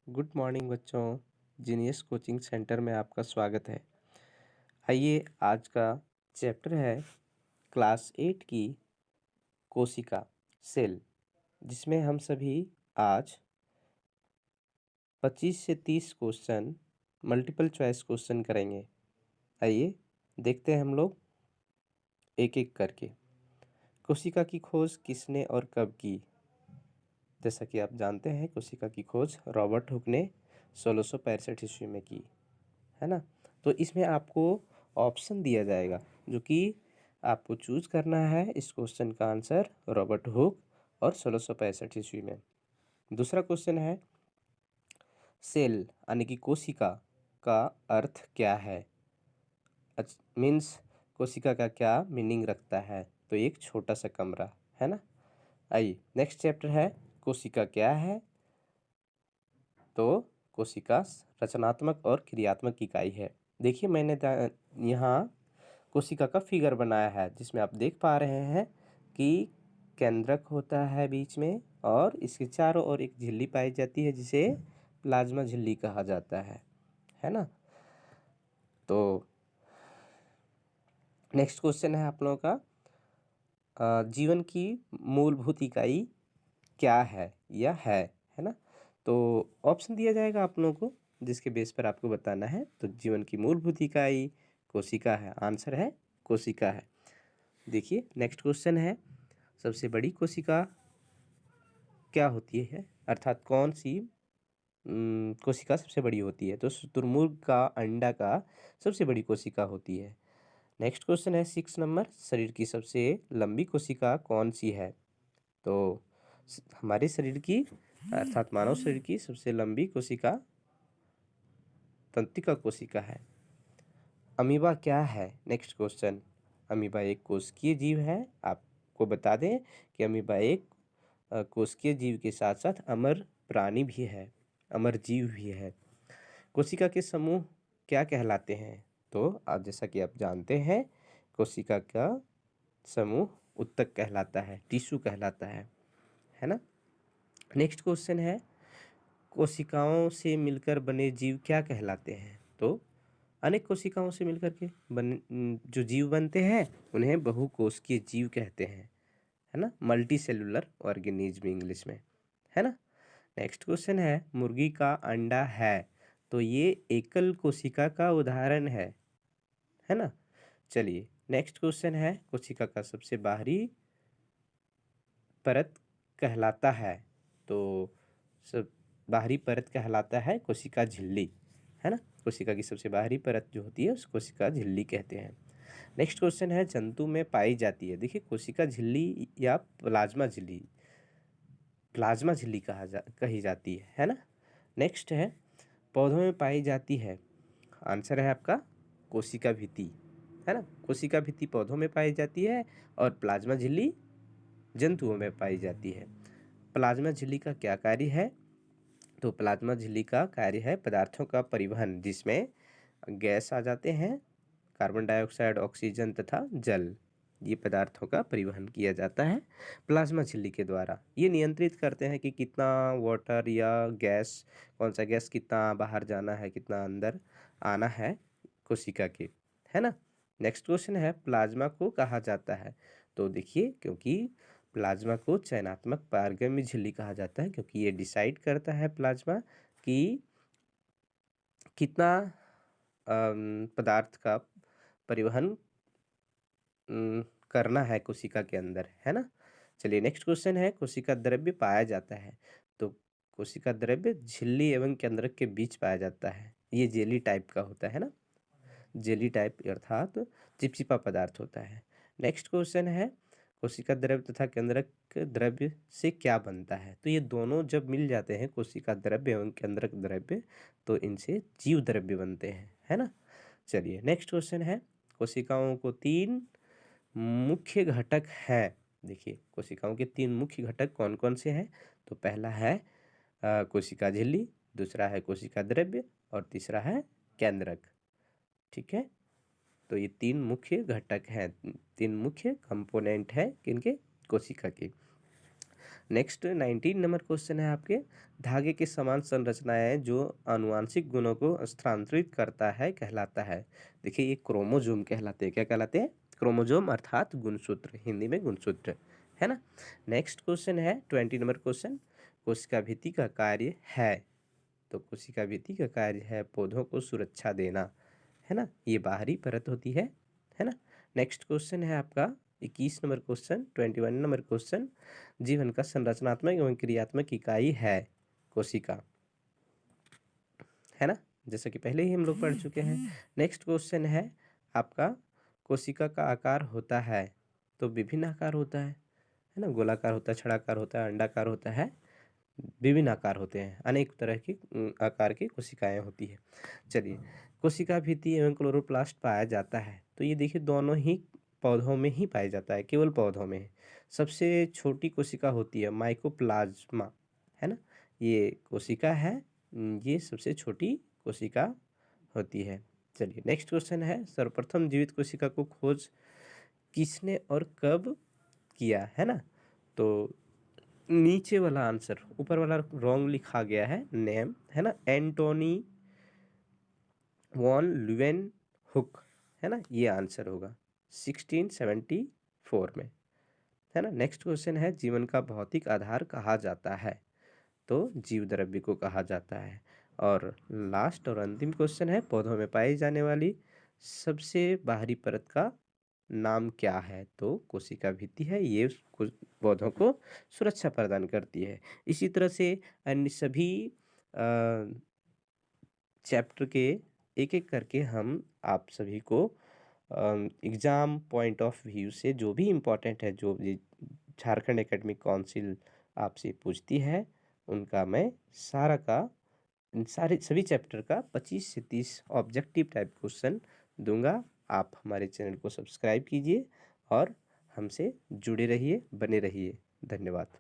Good morning बच्चों। Genius coaching centre में आपका स्वागत है। आइए, आज का चैप्टर है क्लास 8 की कोशिका सेल, जिसमें हम सभी आज 25 से 30 क्वेश्चन मल्टीपल चॉइस क्वेश्चन करेंगे। आइए देखते हैं हम लोग एक एक करके। कोशिका की खोज किसने और कब की? जैसा कि आप जानते हैं, कोशिका की खोज रॉबर्ट हुक ने 1665 ईस्वी में की, है ना। तो इसमें आपको ऑप्शन दिया जाएगा जो कि आपको चूज करना है इस क्वेश्चन का आंसर रॉबर्ट हुक और 1665 ईस्वी में। दूसरा क्वेश्चन है सेल यानी कि कोशिका का अर्थ क्या है। मीन्स कोशिका का क्या मीनिंग रखता है? तो एक छोटा सा कमरा, है ना। आइए, नेक्स्ट चैप्टर है कोशिका क्या है। तो कोशिका रचनात्मक और क्रियात्मक इकाई है। देखिए, मैंने यहाँ कोशिका का फिगर बनाया है, जिसमें आप देख पा रहे हैं कि केंद्रक होता है बीच में और इसके चारों ओर एक झिल्ली पाई जाती है जिसे प्लाज्मा झिल्ली कहा जाता है ना। तो नेक्स्ट क्वेश्चन है आप लोगों का जीवन की मूलभूत इकाई क्या है या है ना। तो ऑप्शन दिया जाएगा आप लोगों को, जिसके बेस पर आपको बताना है। तो जीवन की मूलभूत इकाई कोशिका है, आंसर है कोशिका है। देखिए, नेक्स्ट क्वेश्चन है सबसे बड़ी कोशिका क्या होती है, अर्थात कौन सी कोशिका सबसे बड़ी होती है। तो शुतुरमुर्ग का अंडा का सबसे बड़ी कोशिका होती है। नेक्स्ट क्वेश्चन है 6 नंबर, शरीर की सबसे लंबी कोशिका कौन सी है। तो हमारे शरीर की अर्थात मानव शरीर की सबसे लंबी कोशिका तंत्रिका कोशिका है। अमीबा क्या है? नेक्स्ट क्वेश्चन, अमीबा एक कोशिकीय जीव है। आपको बता दें कि अमीबा एक कोशिकीय जीव के साथ साथ अमर प्राणी भी है, अमर जीव भी है। कोशिका के समूह क्या कहलाते हैं? तो आप जैसा कि आप जानते हैं, कोशिका का समूह उत्तक कहलाता है, टिश्यू कहलाता है ना। नेक्स्ट क्वेश्चन है कोशिकाओं से मिलकर बने जीव क्या कहलाते हैं। तो अनेक कोशिकाओं से मिलकर के जो जीव बनते हैं उन्हें बहुकोशिकीय जीव कहते हैं, है ना। मल्टी सेलुलर ऑर्गेनिज्म इंग्लिश में, है ना। नेक्स्ट क्वेश्चन है मुर्गी का अंडा है। तो ये एकल कोशिका का उदाहरण है ना। चलिए, नेक्स्ट क्वेश्चन है कोशिका का सबसे बाहरी परत कहलाता है। तो सब बाहरी परत कहलाता है कोशिका झिल्ली, है ना। कोशिका की सबसे बाहरी परत जो होती है उस कोशिका झिल्ली कहते हैं। नेक्स्ट क्वेश्चन है जंतु में पाई जाती है। देखिए, कोशिका झिल्ली या प्लाज्मा झिल्ली कही जाती है ना। नेक्स्ट है पौधों में पाई जाती है। आंसर है आपका कोशिका भित्ति, है ना। कोशिका भित्ति पौधों में पाई जाती है और प्लाज्मा झिल्ली जंतुओं में पाई जाती है। प्लाज्मा झिल्ली का क्या कार्य है? तो प्लाज्मा झिल्ली का कार्य है पदार्थों का परिवहन, जिसमें गैस आ जाते हैं, कार्बन डाइऑक्साइड, ऑक्सीजन तथा जल। ये पदार्थों का परिवहन किया जाता है प्लाज्मा झिल्ली के द्वारा। ये नियंत्रित करते हैं कि कितना वाटर या गैस, कौन सा गैस कितना बाहर जाना है, कितना अंदर आना है कोशिका के, है ना। नेक्स्ट क्वेश्चन है प्लाज्मा को कहा जाता है। तो देखिए, क्योंकि प्लाज्मा को चयनात्मक पारगम्य झिल्ली कहा जाता है, क्योंकि ये डिसाइड करता है प्लाज्मा कि कितना पदार्थ का परिवहन करना है कोशिका के अंदर, है ना। चलिए, नेक्स्ट क्वेश्चन है कोशिका द्रव्य पाया जाता है। तो कोशिका द्रव्य झिल्ली एवं केंद्रक के बीच पाया जाता है। ये जेली टाइप का होता है ना, जेली टाइप अर्थात चिपचिपा पदार्थ होता है। नेक्स्ट क्वेश्चन है कोशिका द्रव्य तथा केंद्रक द्रव्य से क्या बनता है। तो ये दोनों जब मिल जाते हैं, कोशिका द्रव्य एवं केंद्रक द्रव्य, तो इनसे जीव द्रव्य बनते हैं, है ना। चलिए, नेक्स्ट क्वेश्चन है कोशिकाओं को 3 मुख्य घटक हैं। देखिए, कोशिकाओं के 3 मुख्य घटक कौन कौन से हैं। तो पहला है कोशिका झिल्ली, दूसरा है कोशिका द्रव्य और तीसरा है केंद्रक। ठीक है, तो ये 3 मुख्य घटक हैं, 3 मुख्य कंपोनेंट हैं किनके, कोशिका के। नेक्स्ट 19 नंबर क्वेश्चन है आपके, धागे के समान संरचनाएं जो आनुवांशिक गुणों को स्थानांतरित करता है कहलाता है। देखिए ये क्रोमोजोम कहलाते हैं। क्या कहलाते हैं? क्रोमोजोम अर्थात गुणसूत्र, हिंदी में गुणसूत्र, है ना। नेक्स्ट क्वेश्चन है 20 नंबर क्वेश्चन, कोशिका भित्ति का कार्य है। तो कोशिका भित्ति का कार्य है पौधों को सुरक्षा देना, है ना। ये बाहरी परत होती है ना। नेक्स्ट क्वेश्चन है आपका 21 नंबर क्वेश्चन, 21 नंबर क्वेश्चन, जीवन का संरचनात्मक एवं क्रियात्मक इकाई है कोशिका, है ना, जैसा कि पहले ही हम लोग पढ़ चुके हैं। नेक्स्ट क्वेश्चन है आपका, कोशिका का आकार होता है। तो विभिन्न आकार होता है ना, गोलाकार होता है, छड़ाकार होता है, अंडाकार होता है, विभिन्न आकार होते हैं, अनेक तरह की आकार की कोशिकाएं होती है। चलिए, कोशिका भित्ति एवं क्लोरोप्लास्ट पाया जाता है। तो ये देखिए दोनों ही पौधों में ही पाया जाता है, केवल पौधों में है। सबसे छोटी कोशिका होती है माइकोप्लाज्मा, है ना, ये कोशिका है, ये सबसे छोटी कोशिका होती है। चलिए नेक्स्ट क्वेश्चन है, सर्वप्रथम जीवित कोशिका को खोज किसने और कब किया, है ना। तो नीचे वाला आंसर, ऊपर वाला रॉन्ग लिखा गया है नेम, है ना, एंटोनी वॉन ल्यूवेनहुक, है ना, ये आंसर होगा 1674 में, है ना। नेक्स्ट क्वेश्चन है, जीवन का भौतिक आधार कहा जाता है। तो जीव द्रव्य को कहा जाता है। और लास्ट और अंतिम क्वेश्चन है, पौधों में पाई जाने वाली सबसे बाहरी परत का नाम क्या है। तो कोशिका भित्ति है, ये पौधों को सुरक्षा प्रदान करती है। इसी तरह से अन्य सभी चैप्टर के एक एक करके हम आप सभी को एग्ज़ाम पॉइंट ऑफ व्यू से जो भी इम्पोर्टेंट है, जो ये झारखंड एकेडमिक काउंसिल आपसे पूछती है, उनका मैं सारा का सारे सभी चैप्टर का 25 से 30 ऑब्जेक्टिव टाइप क्वेश्चन दूंगा। आप हमारे चैनल को सब्सक्राइब कीजिए और हमसे जुड़े रहिए, बने रहिए। धन्यवाद।